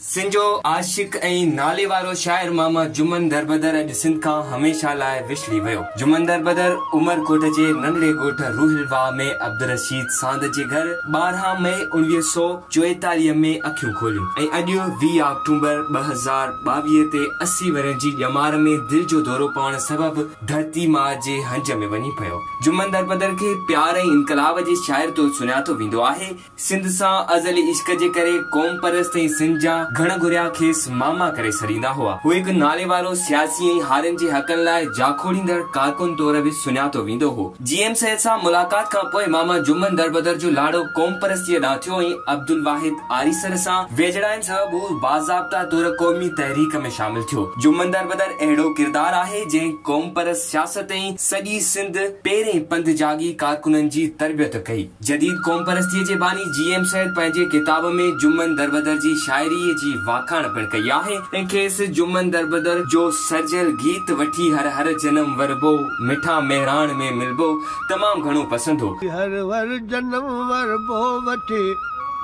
सिंजो आशिक ऐं नाले वारो शाइर मामा जुमन दरबदर अॼु सिंध खां हमेशा लाइ विछड़ी वियो। जुमन दरबदर उमरकोट जे नंढड़े ॻोठ रूहिलवाह में अब्दुल रशीद सांद जे घर 12 मई 1944 में अखियूं खोलियूं ऐं अॼु 20 अक्टूबर 2022 ते 80 वरनि जी ॼमार में दिल जो दौरो पवण सबबि धरती मां जे हंज में वञी पियो। जुमन दरबदर खे प्यार ऐं इनकलाब जे शाइर तो सुञातो वेंदो आहे। सिंध सां अज़ली इश्क जे करे क़ौम परस्त ऐं सिंध जा घण घुरिया खेसि मामा करे छॾींदा हुआ। हू हिकु नाले वारो सियासी ऐं हारनि जे हक़नि लाइ जाखोड़ींदड़ कारकुन तौर बि सुञातो वेंदो हो। जीएम साहिब सां मुलाक़ात खां पोइ मामा जुमन दरबदर जो लाड़ो क़ौम परस्तीअ ॾांहुं थियो ऐं अब्दुल वाहिद आरीसर सां वेझड़ाइण सबबि हू बाज़ाब्ता तौर क़ौमी तहरीक में शामिल थियो। जुमन दरबदर अहिड़ो किरदार आहे जंहिं क़ौम परस्त सियासत ऐं सॼी सिंध पहिरें पंध जागी कारकुननि जी तरबियत कई। जदीद क़ौम परस्तीअ जे बानी जीएम साहिब पंहिंजे किताब में जुमन दरबदर जी शाइरी जी वाखाण पिण कई आहे ऐं खेसि जुमन दरबदर जो सर्जल गीत वठी हर हर जन्म वरबो मिठा मेहरान में मिलबो तमाम घणो पसंद हो। हर हर जन्म वरबो वठी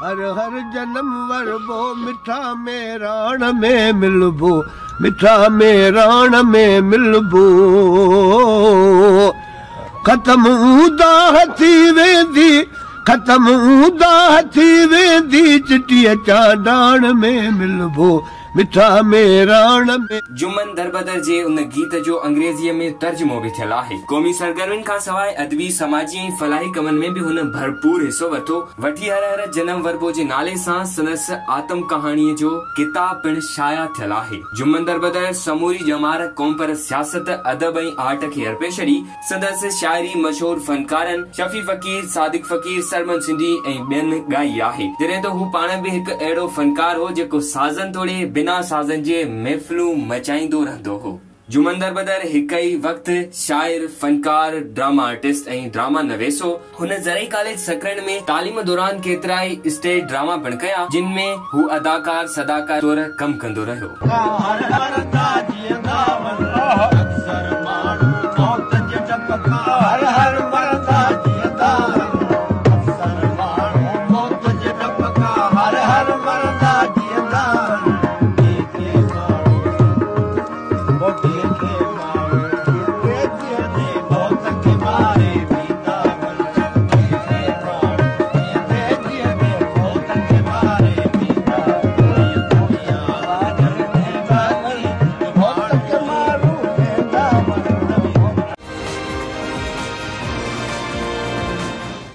हर हर जन्म वरबो मिठा मेहरान में मिलबो मिठा मेहरान में मिलबो। खत्म उदाह थी वेंदी खत्म उदाह थी वेंदी चिट्ठीअ चांडाण में मिलबो मिठा मेहरान में। जुमन दरबदर जे उन गीत जो अंग्रेजीअ में तर्जुमो भी थियल आहे। क़ौमी सरगर्मियुनि खां सवाइ अदबी समाजी ऐं फलाही कमनि में भी हुन भरपूर हिस्सो वरितो। वठी हर हर जन्म वरबो जे नाले सां संदसि आत्म कहाणीअ जो किताब पिण शाया थियल आहे। जुमन दरबदर समूरी ॼमार क़ौम परस्त सियासत अदब ऐं आर्ट खे अर्पे छॾी। संदसि शाइरी मशहूर फनकारनि शफी फ़कीर सादिक फ़कीर सरमन सिंधी ऐं ॿियनि ॻाई आहे। जॾहिं त हू पाण बि हिकु अहिड़ो फनकार हो जेको साज़न तोड़े बिना साज़न जे महफ़िलूं मचाईंदो रहंदो हो। जुमन दरबदर हिक ई वक्त शाइर फनकार ड्रामा आर्टिस्ट ऐं ड्रामा नवेसो। हुन ज़रई कॉलेज सकरन में तालीम दौरान केतिरा ई स्टेज ड्रामा पिण कया जिन में हू अदाकार सदाकार तौर कम कंदो रहियो।